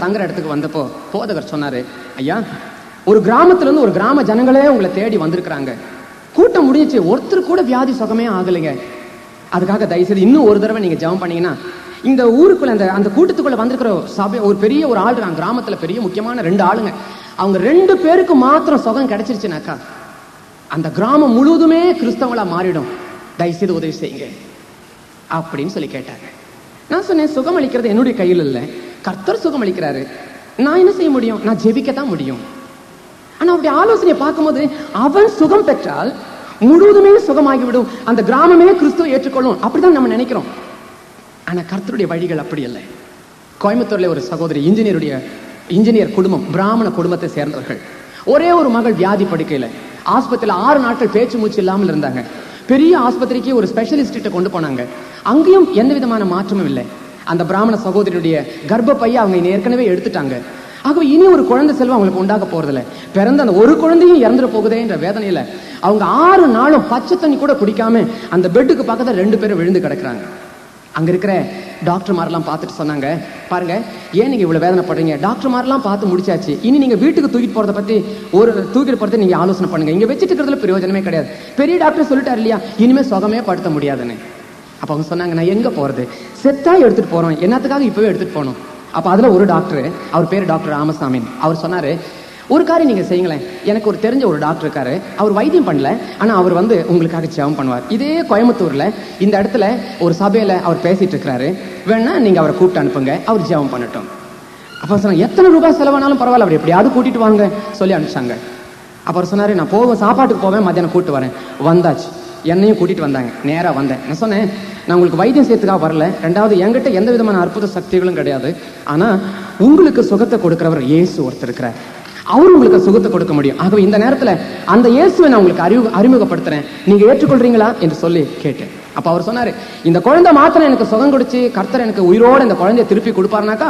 தங்குற இடத்துக்கு வந்தப்போ போதகர் சொன்னாரு, ஐயா, ஒரு கிராமத்துல இருந்து ஒரு கிராம ஜனங்களே உங்களை தேடி வந்திருக்கிறாங்க. கூட்டம் முடிஞ்சிச்சு, ஒருத்தர் கூட வியாதி சுகமே ஆகலைங்க. அதுக்காக தயவுசெய்து இன்னும் ஒரு தடவை நீங்க ஜெபம் பண்ணீங்கன்னா, இந்த ஊருக்குள்ள அந்த கூட்டத்துக்குள்ள வந்திருக்கிற சபை ஒரு பெரிய ஒரு ஆள் இருக்காங்க, கிராமத்துல பெரிய முக்கியமான 2 ஆளுங்க, அவங்க 2 பேருக்கு மாத்திரம் சுகம் கிடைச்சிருச்சுனாக்கா அந்த கிராமம் முழுவதுமே கிறிஸ்தவங்களா மாறிடும். தயவுசெய்து உதவி செய்யுங்க அப்படின்னு சொல்லி கேட்டாங்க. நான் சொன்னேன், சுகம் அளிக்கிறது என்னுடைய கையில் இல்லை, கர்த்தர் சுகம் அளிக்கிறாரு. நான் என்ன செய்ய முடியும்? நான் ஜெபிக்கத்தான் முடியும். ஆனா அவருடைய ஆலோசனையை பார்க்கும்போது, அவன் சுகம் பெற்றால் முழுவதுமே சுகமாகிவிடும், அந்த கிராமமே கிறிஸ்துவை ஏற்றுக்கொள்ளும், அப்படிதான் நம்ம நினைக்கிறோம். ஆனா கர்த்தருடைய வழிகள் அப்படி இல்லை. கோயம்புத்தூர்ல ஒரு சகோதரி, இன்ஜினியர் குடும்பம், பிராமண குடும்பத்தை சேர்ந்தவர்கள். ஒரே ஒரு மகள் வியாதி படுக்கையில ஆஸ்பத்திரியில 6 நாட்கள் பேச்சு மூச்சு இல்லாமல் இருந்தாங்க. பெரிய ஆஸ்பத்திரிக்கு ஒரு ஸ்பெஷலிஸ்ட் கொண்டு போனாங்க. அங்கேயும் எந்த விதமான மாற்றமும் இல்லை. அந்த பிராமண சகோதரியுடைய கர்ப்பப்பையை அவங்க ஏற்கனவே எடுத்துட்டாங்க. ஆகவே இனி ஒரு குழந்தை செல்வம் அவங்களுக்கு உண்டாக போறதில்ல. பிறந்த அந்த ஒரு குழந்தையும் இறந்துட போகுதே என்ற வேதனையில அவங்க 6 நாளும் பச்சை தண்ணி கூட குடிக்காம அந்த பெட்டுக்கு பக்கத்துல 2 பேரும் விழுந்து கிடக்குறாங்க. அங்க இருக்கிற டாக்டர்மாரெல்லாம் பார்த்துட்டு சொன்னாங்க, பாருங்க, ஏன் நீங்க இவ்வளவு வேதனைப்படுறீங்க? டாக்டர்மாரெல்லாம் பார்த்து முடிச்சாச்சு, இனி நீங்க வீட்டுக்கு தூக்கிட்டு போறதை பத்தி தூக்கிட்டு போறதை நீங்க ஆலோசனை பண்ணுங்க, இங்க வச்சுட்டு இருக்கிறதுல பிரயோஜனமே கிடையாது. பெரிய டாக்டர் சொல்லிட்டாரு இல்லையா, இனிமே சுகமே படுத்த முடியாதுன்னு. அப்ப அவங்க சொன்னாங்க, நான் எங்க போறது? செத்தா எடுத்துட்டு போறோம், என்னத்துக்காக இப்பவே எடுத்துட்டு போனோம்? அப்ப அதுல ஒரு டாக்டர், அவர் பேரு டாக்டர் ராமசாமி, அவர் சொன்னாரு, ஒரு காரியம் நீங்க செய்யுங்களேன், எனக்கு ஒரு தெரிஞ்ச ஒரு டாக்டர் இருக்காரு, அவர் வைத்தியம் பண்ணல, ஆனா அவர் உங்களுக்காக ஜெபம் பண்ணுவார். இதே கோயம்புத்தூர்ல இந்த இடத்துல ஒரு சபையில அவர் பேசிட்டு இருக்கிறாரு, வேணா நீங்க அவரை கூப்பிட்டு அனுப்புங்க, அவர் ஜெபம் பண்ணட்டும். அப்ப சொன்னாங்க, எத்தனை ரூபாய் செலவானாலும் பரவாயில்ல, அவர் எப்படியாவது கூட்டிட்டு வாங்க சொல்லி அனுப்பிச்சாங்க. அப்ப அவர் சொன்னாரு, நான் சாப்பாட்டுக்கு போவேன், மத்தியானம் கூப்பிட்டு வரேன். வந்தாச்சு, என்னையும் கூட்டிட்டு வந்தாங்க. நேரா வந்தேன். நான் சொன்னேன், நான் உங்களுக்கு வைத்தியம் செய்யறதுக்காக வரல, 2வது என்கிட்ட எந்த விதமான அற்புத சக்திகளும் கிடையாது, ஆனா உங்களுக்கு சுகத்தை கொடுக்கிறவர் இயேசு ஒருத்தர் இருக்கிறார், அவரு உங்களுக்கு சுகத்தை கொடுக்க முடியும். ஆகவே இந்த நேரத்துல அந்த இயேசுவை நான் உங்களுக்கு அறிமுகப்படுத்துறேன், நீங்க ஏற்றுக்கொள்றீங்களா என்று சொல்லி கேட்டேன். அப்ப அவர் சொன்னாரு, இந்த குழந்தை மாத்திரம் எனக்கு சுகம் கொடுத்து கர்த்தர் எனக்கு உயிரோட இந்த குழந்தைய திருப்பி கொடுப்பாருனாக்கா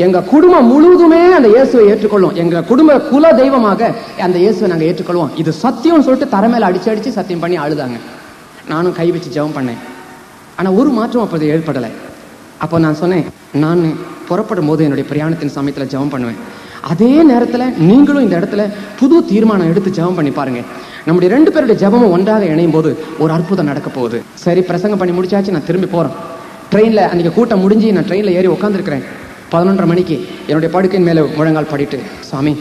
எங்க குடும்பம் முழுவதுமே அந்த இயேசுவை ஏற்றுக்கொள்ளும், எங்க குடும்ப குல தெய்வமாக அந்த இயேசுவை நாங்க ஏற்றுக்கொள்வோம், இது சத்தியம் சொல்லிட்டு தர மேல அடிச்சு சத்தியம் பண்ணி அழுதாங்க. நானும் கை வச்சு ஜெபம் பண்ணேன். ஆனா ஒரு மாற்றம் அப்போது ஏற்படலை. அப்போ நான் சொன்னேன், நான் புறப்படும் போது என்னுடைய பிரயாணத்தின் சமயத்துல ஜெபம் பண்ணுவேன், அதே நேரத்துல நீங்களும் இந்த இடத்துல புது தீர்மானம் எடுத்து ஜெபம் பண்ணி பாருங்க. நம்முடைய 2 பேருடைய ஜெபமும் ஒன்றாக இணையும் போது ஒரு அற்புதம் நடக்க போகுது. சரி, பிரசங்கம் பண்ணி முடிச்சாச்சு, நான் திரும்பி போறேன். ட்ரெயின்ல அன்னைக்கு கூட்டம் முடிஞ்சு நான் ட்ரெயின்ல ஏறி உட்காந்துருக்கிறேன். 11:30 மணிக்கு என்னுடைய படுக்கையின் மேல முழங்கால் படிட்டு, சாமி,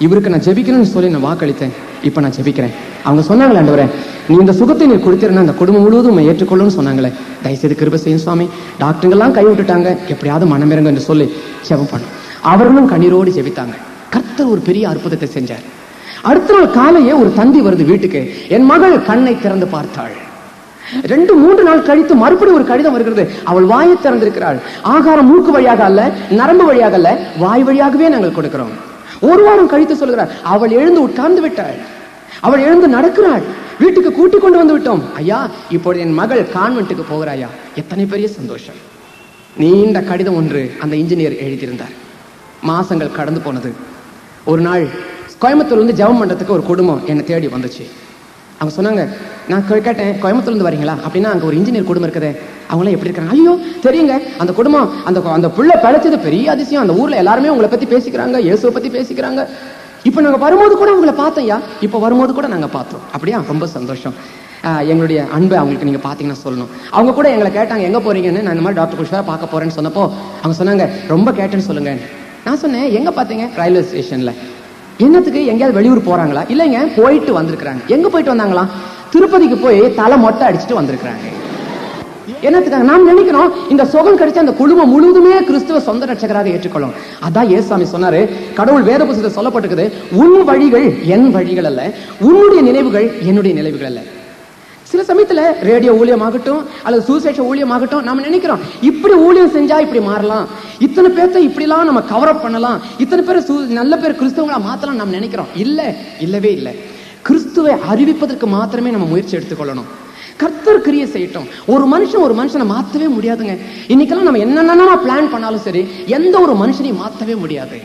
இவருக்கு நான் ஜெபிக்கணும்னு சொல்லி நான் வாக்களித்தேன், இப்ப நான் ஜெபிக்கிறேன். அவங்க சொன்னாங்களே, ஆண்டவரே, நீ இந்த சுகத்தை நீ கொடுத்திருந்தா அந்த குடும்பம் முழுவதும் ஏற்றுக்கொள்ளும்னு சொன்னாங்களே, தயவுசெய்து கிருபை செய்யும் சுவாமி, டாக்டருங்கெல்லாம் கை விட்டுட்டாங்க, எப்படியாவது மனமிறங்க என்று சொல்லி ஜெபம் பண்ண அவர்களும் கண்ணீரோடு ஜெபித்தாங்க. கர்த்தர் ஒரு பெரிய அற்புதத்தை செஞ்சார். அடுத்த நாள் காலையே ஒரு தந்தி வருது வீட்டுக்கு, என் மகள் கண்ணை திறந்து பார்த்தாள். 2-3 நாள் கழித்து மறுபடியும் ஒரு கடிதம் வருகிறது, அவள் வாயை திறந்திருக்கிறாள். ஆகாரம் மூக்கு வழியாக அல்ல, நரம்பு வழியாக அல்ல, வாய் வழியாகவே நாங்கள் கொடுக்கிறோம். 1 வாரம் கழித்து சொல்கிறார், அவள் எழுந்து உட்கார்ந்து விட்டாள், அவள் எழுந்து நடக்கிறாள், வீட்டுக்கு கூட்டிக் கொண்டு வந்து விட்டோம். ஐயா, இப்பொழுது என் மகள் கான்வென்ட்டுக்கு போகிறாயா. எத்தனை பெரிய சந்தோஷம். நீண்ட கடிதம் ஒன்று அந்த இன்ஜினியர் எழுதியிருந்தார். மாசங்கள் கடந்து போனது. ஒரு நாள் கோயம்புத்தூர்ல இருந்து ஜெபம் பண்றதுக்கு ஒரு குடும்பம் என்னை தேடி வந்துச்சு. அவங்க சொன்னாங்க, நான் கேட்டேன், கோயம்புத்தூர்ல இருந்து வரீங்களா அப்படின்னா, அங்க ஒரு இன்ஜினியர் குடும்பம் இருக்குது, அவங்களாம் எப்படி இருக்காங்க? ஐயோ தெரியுங்க, அந்த குடும்பம் அந்த புள்ள பிழைச்சது பெரிய அதிசயம், அந்த ஊர்ல எல்லாருமே உங்களை பத்தி பேசிக்கிறாங்க, இயேசுவை பத்தி பேசிக்கிறாங்க. இப்ப நாங்க வரும்போது கூட உங்களை பார்த்தோம்யா, இப்ப வரும்போது கூட நாங்க பார்த்தோம். அப்படியா, ரொம்ப சந்தோஷம். எங்களுடைய அன்பை அவங்களுக்கு நீங்க பாத்தீங்கன்னா சொல்லணும். அவங்க கூட எங்களை கேட்டாங்க, எங்க போறீங்கன்னு. நான் இந்த மாதிரி டாக்டர் குஷ்வா பார்க்க போறேன்னு சொன்னப்போ அவங்க சொன்னாங்க, ரொம்ப கேட்டேன்னு சொல்லுங்க. நான் சொன்னேன், எங்க பாத்தீங்க? ரயில்வே ஸ்டேஷன்ல. என்னத்துக்கு? எங்கேயாவது வெளியூர் போறாங்களா? இல்லைங்க, போயிட்டு வந்திருக்கிறாங்க. எங்க போயிட்டு வந்தாங்களா? திருப்பதிக்கு போய் தலை மொட்டை அடிச்சுட்டு வந்திருக்கிறாங்க. என்னத்துக்காக? நாம் நினைக்கிறோம் இந்த சுகம் கிடைச்ச அந்த குடும்பம் முழுவதுமே கிறிஸ்துவ சொந்த ரட்சகராக ஏற்றுக்கொள்ளும். அதான் இயேசுசாமி சொன்னாரு, கடவுள் வேத புத்தகத்தில் சொல்லப்பட்டிருக்குது, உன் வழிகள் என் வழிகள் அல்ல, உன்னுடைய நினைவுகள் என்னுடைய நினைவுகள் அல்ல. சில சமயத்துல ரேடியோ ஊழியமாகட்டும் அல்லது சுவிசேஷ ஊழியமாகட்டும், நாம நினைக்கிறோம் இப்படி ஊழியம் செஞ்சா இப்படி மாறலாம், இத்தனை பேர்த்த இப்படிலாம் நம்ம கவர் அப் பண்ணலாம், இத்தனை பேர் நல்ல பேர் கிறிஸ்தவங்களா மாத்தலாம் நம்ம நினைக்கிறோம். இல்ல, இல்லவே இல்லை. கிறிஸ்துவை அறிவிப்பதற்கு மாத்திரமே நம்ம முயற்சி எடுத்துக்கொள்ளணும். கர்த்தர் கிரியை செய்யட்டும். ஒரு மனுஷனை மாத்தவே முடியாதுங்க. இன்னைக்கெல்லாம் நம்ம என்னென்ன பிளான் பண்ணாலும் சரி, எந்த ஒரு மனுஷனையும் மாத்தவே முடியாது.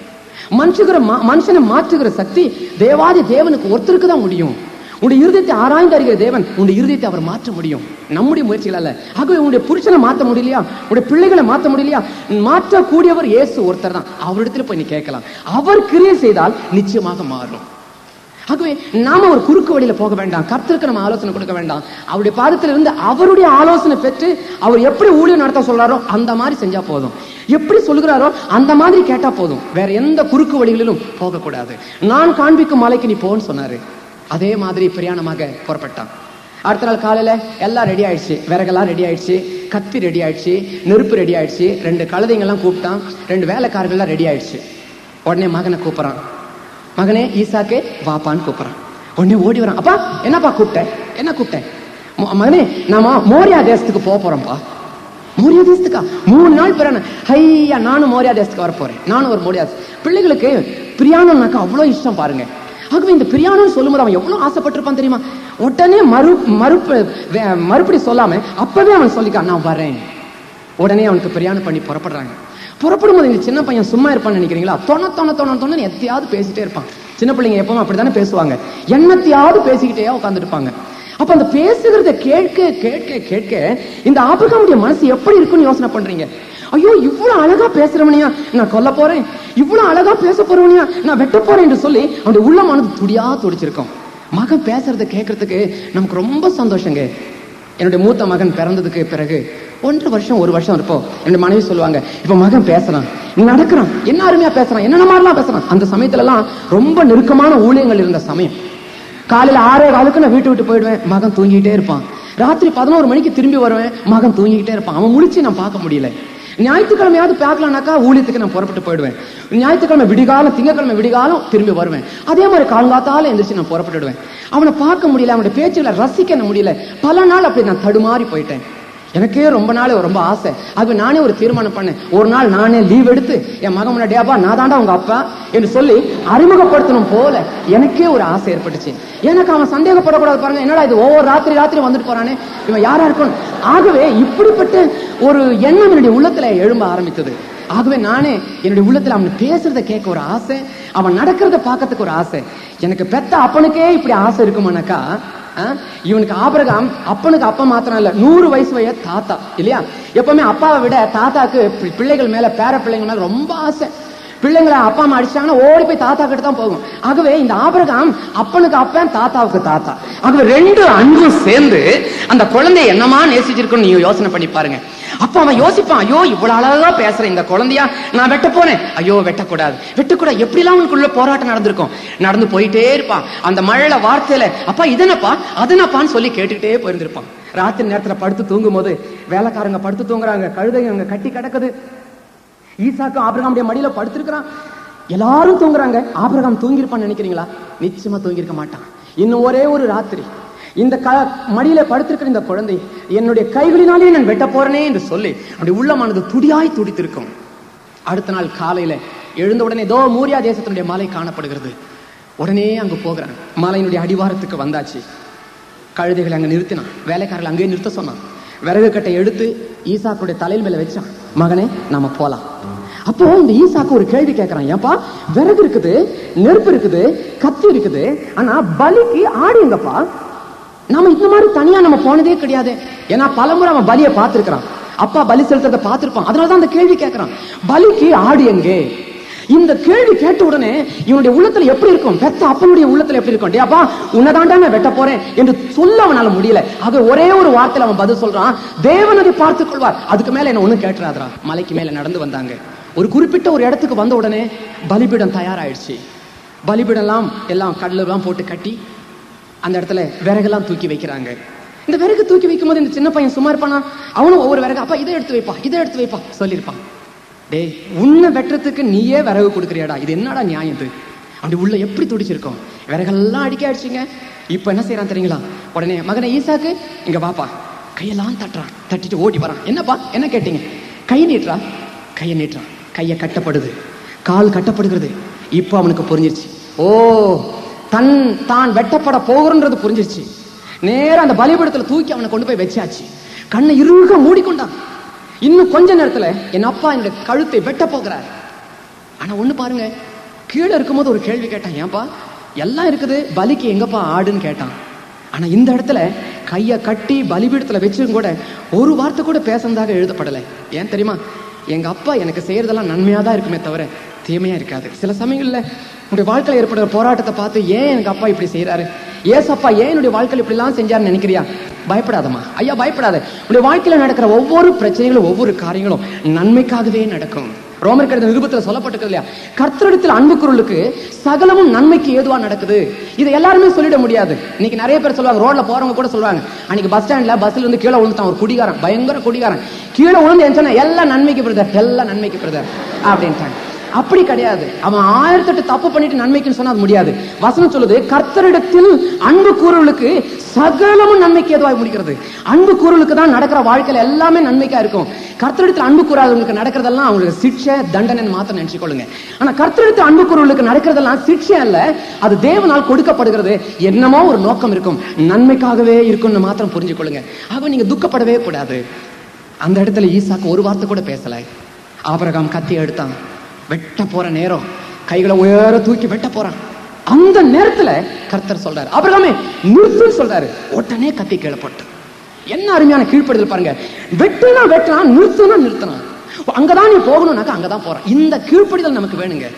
மனுஷனை மாற்றுகிற சக்தி தேவாதி தேவனுக்கு ஒருத்தருக்கு தான் முடியும். உன்னுடைய இருதயத்தை ஆராய்ந்து அறிகிற தேவன் உன்னுடைய இருதயத்தை அவர் மாற்ற முடியும், நம்முடைய முயற்சிகள் அல்ல. ஆகவே உன்னுடைய புருஷனை மாற்ற முடியலையா, உன்னுடைய பிள்ளைகளை மாற்ற முடியலையா, மாற்றக்கூடியவர் இயேசு ஒருத்தர் தான். அவரிடத்துல போய் நீ கேட்கலாம். அவர் கிரியை செய்தால் நிச்சயமாக மாறும். ஆகவே நாம ஒரு குறுக்கு வழியில போக வேண்டாம், கர்த்தருக்கு நம்ம ஆலோசனை கொடுக்க வேண்டாம். அவருடைய பாதத்தில் இருந்து அவருடைய ஆலோசனை பெற்று அவர் எப்படி ஊழியம் நடத்த சொல்றாரோ அந்த மாதிரி செஞ்சா போதும், எப்படி சொல்கிறாரோ அந்த மாதிரி கேட்டா போதும். வேற எந்த குறுக்கு வழிகளிலும் போக கூடாது. நான் காண்பிக்கும் மலைக்கு நீ போன்னு சொன்னாரு. அதே மாதிரி பிரயாணமாக புறப்பட்டான். அடுத்த நாள் காலையில எல்லாம் ரெடி ஆயிடுச்சு, விறகெல்லாம் ரெடி ஆயிடுச்சு, கத்தி ரெடி ஆயிடுச்சு, நெருப்பு ரெடி ஆயிடுச்சு, 2 கழுதைங்கெல்லாம் கூப்பிட்டான், 2 வேலைக்காரர்கள்லாம் ரெடி ஆயிடுச்சு. உடனே மகனை கூப்பிடறான். மகனே ஈசாக்கே வாப்பான்னு கூப்பிடறான். உடனே ஓடி வரான். அப்பா என்னப்பா கூப்பிட்டேன், என்ன கூப்பிட்டேன்? மகனே நாம மோரியா தேசத்துக்கு போறோம்ப்பா. மோரியா தேசத்துக்கா? 3 நாள் பிறகு ஐயா நானும் மோரியா தேசத்துக்கு வர போறேன். நானும் ஒரு மோரியா. பிள்ளைகளுக்கு பிரியாணம்னாக்கா அவ்வளவு இஷ்டம் பாருங்க. ஆகவே இந்த பிரியாணம் சொல்லும்போது அவன் எவ்வளவு ஆசைப்பட்டிருப்பான் தெரியுமா? உடனே மறுபடி சொல்லாம அப்பவே அவன் சொல்லிக்கான் நான் வரேன். உடனே அவனுக்கு பிரியாணம் பண்ணி புறப்படுறாங்க. புறப்படும் போது இந்த சின்ன பையன் சும்மா இருப்பான்னு நினைக்கிறீங்களா? தொண்ண எத்தையாவது பேசிட்டே இருப்பான். சின்ன பிள்ளைங்க எப்பவும் அப்படித்தானே பேசுவாங்க, என்னத்தையாவது பேசிக்கிட்டே உட்கார்ந்து இருப்பாங்க. அப்ப அந்த பேசுகிறத கேட்க கேட்க கேட்க இந்த ஆபிரகாமுடைய மனசு எப்படி இருக்குன்னு யோசனை பண்றீங்க? ஐயோ இவ்வளவு அழகா பேசுறவனையா நான் கொல்ல போறேன், இவ்வளவு அழகா பேச போறவனையா நான் வெட்ட போறேன் என்று சொல்லி அவனுடைய உள்ளமானது துடியா துடிச்சிருக்கும். மகன் பேசுறத கேட்கறதுக்கு நமக்கு ரொம்ப சந்தோஷங்க. என்னுடைய மூத்த மகன் பிறந்ததுக்கு பிறகு 1.5 வருஷம் 1 வருஷம் இருப்போம். என்னுடைய மனைவி சொல்லுவாங்க, இப்ப மகன் பேசுறான், நடக்கிறான், என்ன அருமையா பேசுறான், என்னென்ன மாதிரிலாம் பேசுறான். அந்த சமயத்துல எல்லாம் ரொம்ப நெருக்கமான ஊழியங்கள் இருந்த சமயம். காலையில 6:15 நான் வீட்டு விட்டு போயிடுவேன், மகன் தூங்கிட்டே இருப்பான். ராத்திரி 11 மணிக்கு திரும்பி வருவேன், மகன் தூங்கிக்கிட்டே இருப்பான். அவன் முடிச்சு நான் பார்க்க முடியல. ஞாயிற்றுக்கிழமையாவது பார்க்கலாம்னாக்கா ஊழியத்துக்கு நான் புறப்பட்டு போயிடுவேன். ஞாயிற்றுக்கிழமை விடிகாலம், திங்கக்கிழமை விடிகாலம் திரும்பி வருவேன். அதே மாதிரி காலங்காத்தால எந்திரிச்சு நான் புறப்பட்டுடுவேன். அவனை பார்க்க முடியல, அவனுடைய பேச்சுகளை ரசிக்க முடியல. பல நாள் அப்படி நான் தடுமாறி போயிட்டேன். எனக்கே ரொம்ப நாள் ரொம்ப ஆசை. அது நானே ஒரு தீர்மானம் பண்ணேன். ஒரு நாள் நானே லீவ் எடுத்து என் மகன் முன்னாடி, அப்பா நான் தாண்டா உங்க அப்பா என்று சொல்லி அறிமுகப்படுத்தணும் போல எனக்கே ஒரு ஆசை ஏற்பட்டுச்சு. எனக்கு அவன் சந்தேகப்படக்கூடாது பாருங்க, என்னடா இது ஒவ்வொரு ராத்திரி வந்துட்டு போறானே, இவன் யாரா இருக்கும். ஆகவே இப்படிப்பட்ட ஒரு எண்ணம் என்னுடைய உள்ளத்துல எழும்ப ஆரம்பித்தது. ஆகவே நானே என்னுடைய உள்ளத்துல அவன் பேசுறத கேட்க ஒரு ஆசை, அவன் நடக்கிறத பார்க்கறதுக்கு ஒரு ஆசை. எனக்கு பெத்த அப்பனுக்கே இப்படி ஆசை இருக்குமானாக்கா, இவனுக்கு ஆபிரகாம் அப்பனுக்கு அப்பா மாத்திரம் இல்ல, 100 வயசு வய தாத்தா இல்லையா? எப்பவுமே அப்பாவை விட தாத்தாக்கு பிள்ளைகள் மேல, பேர பிள்ளைங்க மேல ரொம்ப ஆசை. பிள்ளைங்களை அப்பா அம்மா அடிச்சாங்கன்னா ஓடி போய் தாத்தா கிட்ட தான் போகும். ஆகவே இந்த ஆபிரகாம் அப்பனுக்கு அப்பன், தாத்தாவுக்கு தாத்தா. ஆகவே 2 அன்பும் சேர்ந்து அந்த குழந்தைய என்னமா நேசிச்சிருக்குன்னு நீங்க யோசனை பண்ணி பாருங்க. அப்ப அவன் யோசிப்பான், ஐயோ இவ்வளவு அழகா பேசுற இந்த குழந்தையா நான் வெட்ட போனேன், ஐயோ வெட்டக்கூடாது வெட்டக்கூடாது. எப்படிலாம் அவனுக்குள்ள போராட்டம் நடந்திருக்கும். நடந்து போயிட்டே இருப்பான். அந்த மழையில வார்த்தையில அப்பா இதனப்பா அதனப்பான்னு சொல்லி கேட்டுக்கிட்டே போயிருந்திருப்பான். ராத்திரி நேரத்துல படுத்து தூங்கும் போது வேலைக்காரங்க படுத்து தூங்குறாங்க, கழுதைங்க கட்டி கிடக்குது. ஈசாக்கு ஆபிரகாமுடைய மடியில படுத்திருக்கிறான், எல்லாரும் தூங்குறாங்க. ஆபிரகாம் தூங்கிருப்பான்னு நினைக்கிறீங்களா? நிச்சயமா தூங்கிருக்க மாட்டான். இன்னும் ஒரே ஒரு ராத்திரி இந்த மடியில படுத்திருக்கிற இந்த குழந்தை என்னுடைய கைகளினாலே நான் வெட்ட போறேனே என்று சொல்லி அப்படி உள்ளமானது துடியாய் துடித்திருக்கும். அடுத்த நாள் காலையில எழுந்த உடனே தோ மோரியா தேசத்தினுடைய மலை காணப்படுகிறது. உடனே அங்கு போகிறான். மலையினுடைய அடிவாரத்துக்கு வந்தாச்சு. கழுதைகளை அங்க நிறுத்தினான். வேலைக்காரர்கள் அங்கேயே நிறுத்த சொன்னான். விறகு கட்டை எடுத்து ஈசாக்குடைய தலையில் மேல வச்சான். மகனே நாம போலாம். அப்போ இந்த ஈசாக்கு ஒரு கேள்வி கேட்கிறான், ஏப்பா விறகு இருக்குது, நெருப்பு இருக்குது, கத்தி இருக்குது, ஆனா பலிக்கு ஆடு எங்கப்பா? நாம இந்த மாதிரி தனியா நம்ம போனதே கிடையாது. ஏன்னா பலமுறை அவன் பலியை பார்த்திருக்கிறான், அப்பா பலி செலுத்துறத பார்த்திருப்பான். அதனாலதான் அந்த கேள்வி கேட்கிறான், பலிக்கு ஆடு எங்கே? இந்த கேள்வி கேட்ட உடனே இவனுடைய உள்ளத்துல எப்படி இருக்கும்? பெத்த அப்பனுடைய உள்ளத்துல எப்படி இருக்கும்? அப்பா உன்னதாண்டா நான் வெட்ட போறேன் என்று சொல்ல அவனால முடியல. ஆக ஒரே ஒரு வார்த்தையில அவன் பதில் சொல்றான், தேவன் அதை பார்த்துக் கொள்வார், அதுக்கு மேல என்ன ஒண்ணு கேட்டுறாதரா. மலைக்கு மேல நடந்து வந்தாங்க. ஒரு குறிப்பிட்ட ஒரு இடத்துக்கு வந்த உடனே பலிபீடம் தயாராயிடுச்சு. பலிபீடம் எல்லாம் கடலாம் போட்டு கட்டி அந்த இடத்துல விறகெல்லாம் தூக்கி வைக்கிறாங்க. இந்த விறகு தூக்கி வைக்கும் போது இந்த சின்ன பையன் சும்மா இருப்பானா? அவனும் ஒவ்வொரு விறகு அப்பா இதை எடுத்து வைப்பா இதை எடுத்து வைப்பா சொல்லியிருப்பான். டேய் உன்னை வெட்டுறதுக்கு நீயே விறகு கொடுக்குறியாடா, இது என்னடா நியாயம் இது? அப்படி உள்ள எப்படி துடிச்சிருக்கோம். விறகெல்லாம் அடிக்க ஆயிடுச்சுங்க. இப்ப என்ன செய்யறான் தெரியுங்களா? உடனே மகனை ஈசாக்கு இங்க வாப்பா, கையெல்லாம் தட்டுறான். தட்டிட்டு ஓடி வரான். என்னப்பா என்ன கேட்டீங்க? கையை நீட்டுறான். கையை நீட்டுறான். கையை கட்டப்படுது, கால் கட்டப்படுகிறது. இப்ப அவனுக்கு புரிஞ்சிருச்சு, ஓ தான் வெட்டப்பட போகிறன்றது புரிஞ்சிருச்சு. நேரம் அந்த பலிபீடத்துல தூக்கி அவனை கொண்டு போய் வச்சாச்சு. கண்ணை இறுக மூடிக்கொண்டான். இன்னும் கொஞ்ச நேரத்துல என் அப்பா என்னுடைய கழுத்தை வெட்ட போகிறார். ஆனா ஒண்ணு பாருங்க, கீழே இருக்கும்போது ஒரு கேள்வி கேட்டான், ஏன்பா எல்லாம் இருக்குது பலிக்கு எங்கப்பா ஆடுன்னு கேட்டான். ஆனா இந்த இடத்துல கையை கட்டி பலிபீடத்துல வச்சும் கூட ஒரு வார்த்தை கூட பேசுனதாக எழுதப்படலை. ஏன் தெரியுமா? எங்க அப்பா எனக்கு செய்யறதெல்லாம் நன்மையா தான் இருக்குமே தவிர தீமையா இருக்காது. சில சமயங்கள்ல உங்களுடைய வாழ்க்கையில் ஏற்படுற போராட்டத்தை பார்த்து ஏன் எனக்கு அப்பா இப்படி செய்யறாரு, ஏசப்பா ஏன் என்னுடைய வாழ்க்கையில் இப்படி எல்லாம் செஞ்சாருன்னு நினைக்கிறியா? பயப்படாதம்மா, ஐயா பயப்படாத. உங்களுடைய வாழ்க்கையில நடக்கிற ஒவ்வொரு பிரச்சனைகளும் ஒவ்வொரு காரியங்களும் நன்மைக்காகவே நடக்கும். ரோமர் கடிதம் நிருபத்தில் சொல்லப்பட்டிருக்கு இல்லையா, கர்த்தரிடத்தில் அன்பு கூறுவர்களுக்கு சகலமும் நன்மைக்கு ஏதுவா நடக்குது. இதை எல்லாருமே சொல்லிட முடியாது. இன்னைக்கு நிறைய பேர் சொல்லுவாங்க, ரோட்ல போறவங்க கூட சொல்லுவாங்க, அன்னைக்கு பஸ் ஸ்டாண்ட்ல பஸ்ல இருந்து கீழே விழுந்துட்டான் ஒரு குடிகாரன், பயங்கர குடிகாரன், கீழே விழுந்து என்ன சொன்ன, எல்லாம் நன்மைக்கு பிரதர், எல்லாம் நன்மைக்கு பிரதர் அப்படின்ட்டாங்க. அப்படி கிடையாது. அவன் 1008 தப்பு பண்ணிட்டு நன்மைக்குன்னு சொன்னா அது முடியாது. வசனம் சொல்லுது, கர்த்தரிடத்தில் அன்பு கூறுவர்களுக்கு சகலமும் நன்மைக்கு ஏதுவாக முடிக்கிறது. அன்பு கூறுவர்களுக்கு தான் நடக்கிற வாழ்க்கையில எல்லாமே நன்மைக்கா இருக்கும். கர்த்தரிடத்தில் அன்பு கூறாதவங்களுக்கு நடக்கிறதெல்லாம் அவங்களுக்கு சிக்ஷை தண்டனை மாத்திரம் நினைச்சுக்கொள்ளுங்க. ஆனா கர்த்தரிடத்தில் அன்பு கூறுவர்களுக்கு நடக்கிறதெல்லாம் சிக்ஷை அல்ல, அது தேவனால் கொடுக்கப்படுகிறது. என்னமோ ஒரு நோக்கம் இருக்கும், நன்மைக்காகவே இருக்கும்னு மாத்திரம் புரிஞ்சுக்கொள்ளுங்க. ஆக நீங்க துக்கப்படவே கூடாது. அந்த இடத்துல ஈசாக்கு ஒரு வார்த்தை கூட பேசல. ஆபிரகாம் கத்தி எடுத்தான், வெட்ட போற நேரம், கைகளை உயர தூக்கி வெட்ட போறான். அந்த நேரத்துல கர்த்தர் சொல்றாரு, ஆபிரகாமே நிறுத்துன்னு சொல்றாரு. உடனே கத்தி கீழே போட்டு. என்ன அருமையான கீழ்ப்படுதல் பாருங்க. வெட்டுனா வெட்டலாம், நிறுத்துனா நிறுத்தலாம். அங்கதான் நீ போகணும்னாக்கா அங்கதான் போறான். இந்த கீழ்ப்படுதல் நமக்கு வேணுங்க.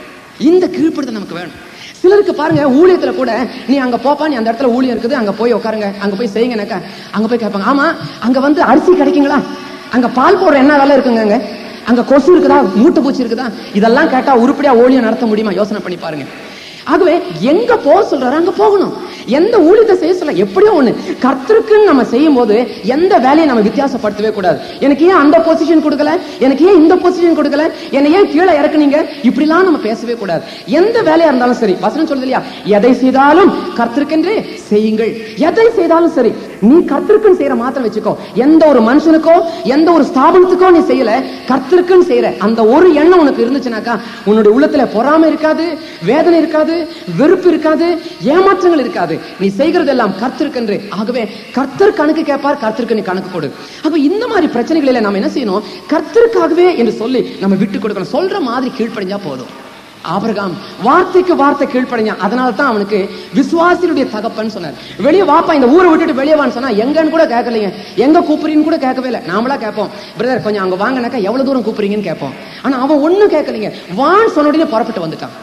இந்த கீழ்ப்படுதல் நமக்கு வேணும். சிலருக்கு பாருங்க, ஊழியத்துல கூட நீ அங்க போப்பா, நீ அந்த இடத்துல ஊழியம் இருக்குது, அங்க போய் உட்காருங்க, அங்க போய் செய்யுங்கனாக்கா அங்க போய் கேட்பாங்க, ஆமா அங்க வந்து அரிசி கிடைக்குங்களா, அங்க பால் போடுற என்ன வேலை இருக்குங்க, அங்க கொசு இருக்குதா, மூட்டை பூச்சி இருக்குதா, இதெல்லாம் கேட்டா உருப்படியா ஊழியம் நடத்த முடியுமா? யோசனை பண்ணி பாருங்க. ஆகவே எங்க போக சொல்றாரு அங்க போகணும். எந்த ஊழியத்தை செய்ய சொல்ல, எப்படியோ ஒண்ணு கர்த்தருக்குன்னு நம்ம செய்யும் போது எந்த வேலையை நம்ம வித்தியாசப்படுத்தவே கூடாது. எனக்கு ஏன் அந்த பொசிஷன் கொடுக்கல, எனக்கு ஏன் இந்த பொசிஷன் கொடுக்கல, என்னை ஏன் கீழே இறக்குனீங்க, இப்படிலாம் நம்ம பேசவே கூடாது. எந்த வேலையா இருந்தாலும் சரி, வசனம் சொல்லுது இல்லையா, எதை செய்தாலும் கர்த்தருக்கென்றே செய்யுங்கள். எதை செய்தாலும் சரி, நீ கர்த்தருக்குன்னு செய்யற மாத்திரம் வச்சுக்கோ. எந்த ஒரு மனுஷனுக்கோ எந்த ஒரு ஸ்தாபனத்துக்கோ நீ செய்யல, கர்த்தருக்குன்னு செய்யற அந்த ஒரு எண்ணம் உனக்கு இருந்துச்சுனாக்கா உன்னுடைய உள்ளத்துல பொறாமை இருக்காது, வேதனை இருக்காது, வெறுப்பு இருக்காது, ஏமாற்றங்கள் இருக்காது. நீ செய்கிறது எல்லாம் கர்த்தருக்கென்று. ஆகவே கர்த்தர் கணக்கு கேட்பார், கர்த்தருக்கு நீ கணக்கு கொடு. அப்ப இந்த மாதிரி பிரச்சனைகளில நாம என்ன செய்யணும், கர்த்தருக்காகவே என்று சொல்லி நம்ம விட்டு கொடுக்கணும். சொல்ற மாதிரி கீழ்ப்படிஞ்சா போதும். ஆபிரகாம் வார்த்தைக்கு வார்த்தை கீழ்ப்படிஞ்சா, அதனால தான் அவனுக்கு விசுவாசியுடைய தகப்பன் சொன்னார். வெளியே வாப்பா, இந்த ஊரை விட்டுட்டு வெளியே வான்னு சொன்னா எங்கன்னு கூட கேட்கலைங்க, எங்க கூப்பிடுறீன்னு கூட கேட்கவே இல்லை. நாமளா கேட்போம், பிரதர் கொஞ்சம் அங்க வாங்கினாக்கா எவ்வளவு தூரம் கூப்பிடுறீங்கன்னு கேட்போம். ஆனா அவன் ஒண்ணும் கேட்கலைங்க, வான்னு சொன்ன உடனே புறப்பட்டு வந்துட்டான்.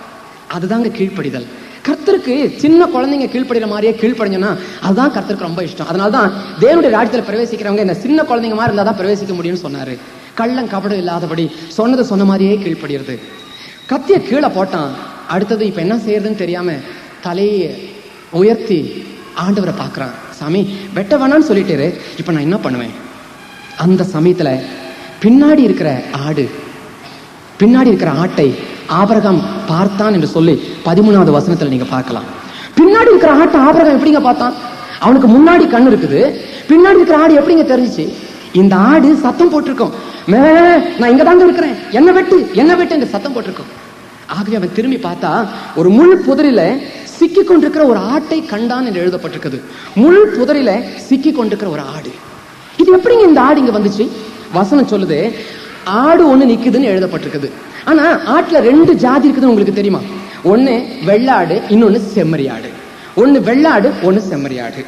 அதுதாங்க கீழ்ப்படிதல். கர்த்தருக்கு சின்ன குழந்தைங்க கீழ்ப்படிற மாதிரியே கீழ்ப்படிஞ்சோன்னா அதுதான் கர்த்தருக்கு ரொம்ப இஷ்டம். அதனால்தான் தேவனுடைய ராஜ்யத்தில் பிரவேசிக்கிறவங்க இந்த சின்ன குழந்தைங்க மாதிரி இருந்தாதான் பிரவேசிக்க முடியும்னு சொன்னாரு. கள்ளம் கபடம் இல்லாதபடி சொன்னது சொன்ன மாதிரியே கீழ்ப்படிறது. கத்திய கீழே போட்டான். அடுத்தது இப்ப என்ன செய்யறதுன்னு தெரியாம தலையை உயர்த்தி ஆண்டவரை பார்க்கறான். சாமி வெட்ட வேணான்னு சொல்லிட்டாரு, இப்ப நான் என்ன பண்ணுவேன்? அந்த சமயத்துல பின்னாடி இருக்கிற ஆட்டை ஆபிரகாம் பார்த்தான் என்று சொல்லி 13வது வசனத்துல நீங்க பார்க்கலாம். பின்னாடி இருக்கிற ஆட்டை ஆபிரகாம் எப்படிங்க பார்த்தான்? அவனுக்கு முன்னாடி கண்ணு இருக்குது, பின்னாடி இருக்கிற ஆடு எப்படிங்க தெரிஞ்சிச்சு? இந்த ஆடு சத்தம் போட்டிருக்கோம், நான் இங்க தாங்க இருக்கிறேன், என்ன வெட்டு என்று சத்தம் போட்டிருக்கோம். ஆகவே அவன் திரும்பி பார்த்தா ஒரு முள் புதரில சிக்கி கொண்டிருக்கிற ஒரு ஆட்டை கண்டான் என்று எழுதப்பட்டிருக்குது. முள் புதரில சிக்கி கொண்டிருக்கிற ஒரு ஆடு. இது எப்படிங்க இந்த ஆடு இங்க வந்துச்சு? வசனம் சொல்லுது, ஆடு ஒண்ணு நிக்குதுன்னு எழுதப்பட்டிருக்குது. ஆனா ஆட்டுல 2 ஜாதி இருக்குதுன்னு உங்களுக்கு தெரியுமா? ஒண்ணு வெள்ளாடு, இன்னொன்னு செம்மறியாடு. ஒண்ணு வெள்ளாடு, ஒண்ணு செம்மறியாடு.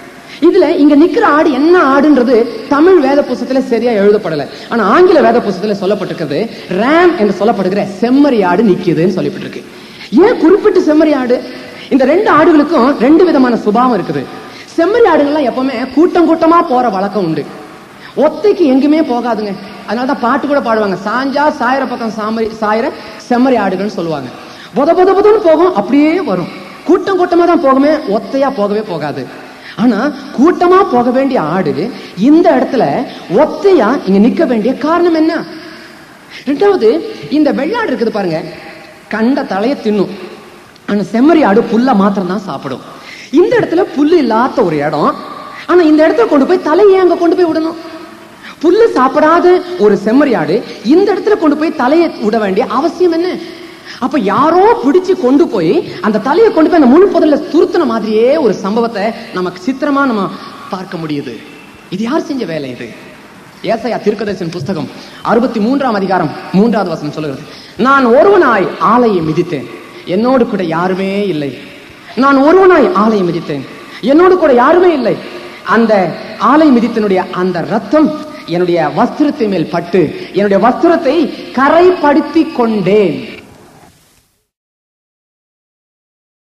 இதுல இங்க நிக்கிற ஆடு என்ன ஆடுன்றது தமிழ் வேத புஸ்தகத்துல சரியா எழுதப்படல. ஆனா ஆங்கில வேத புஸ்தகத்துல சொல்லப்பட்டிருக்கிறது ரேம் என்று சொல்லப்படுகிற செம்மறியாடு நிக்குதுன்னு சொல்லப்பட்டிருக்கு. ஏன் குறிப்பிட்டு செம்மறியாடு? இந்த 2 ஆடுகளுக்கும் 2 விதமான சுபாவம் இருக்குது. செம்மறி ஆடுகள்லாம் எப்பவுமே கூட்டம் கூட்டமா போற வழக்கம் உண்டு. ஒத்தைக்கு எங்குமே போகாதுங்க. அதனாலதான் பாட்டு கூட பாடுவாங்க, சாஞ்சா சாயிர பக்கம் சாயிர செம்மறி ஆடுகள்னு சொல்லுவாங்க. பொதன்னு போகும், அப்படியே வரும். கூட்டம் கூட்டமா தான் போகுமே, ஒத்தையா போகவே போகாது. ஆனா கூட்டமா போக வேண்டிய ஆடு இந்த இடத்துல ஒத்தையா இங்க நிக்க வேண்டிய காரணம் என்ன? 2வது, இந்த வெள்ளாடு இருக்குது பாருங்க, கண்ட தலைய தின்னும். ஆனா செம்மறி ஆடு புல்ல மாத்திரம் தான் சாப்பிடும். இந்த இடத்துல புல்லு இல்லாத ஒரு இடம், ஆனா இந்த இடத்துல கொண்டு போய் தலையை அங்க கொண்டு போய் விடணும். புல்லு சாப்பிடாத ஒரு செம்மறியாடு இந்த இடத்துல கொண்டு போய் தலையை விட வேண்டிய அவசியம் என்ன? அப்ப யாரோ பிடிச்சு கொண்டு போய் அந்த தலையை கொண்டு போய் அந்த முழு புதல்ல துருத்தின மாதிரியே ஒரு சம்பவத்தை நமக்கு சித்திரமா நம்ம பார்க்க முடியுது. இது யார் செஞ்ச வேலை? இது ஏசாயா தீர்க்கதரிசன புஸ்தகம் 63ஆம் அதிகாரம் 3வது வசனம் சொல்லுகிறது, நான் ஒருவனாய் ஆலையை மிதித்தேன், என்னோடு கூட யாருமே இல்லை. நான் ஒருவனாய் ஆலையை மிதித்தேன், என்னோடு கூட யாருமே இல்லை. அந்த ஆலை மிதித்தனுடைய அந்த ரத்தம் என்னுடைய வஸ்திரத்தின் மேல் பட்டு என்னுடைய வஸ்திரத்தை கரைப்படுத்தி கொண்டேன்.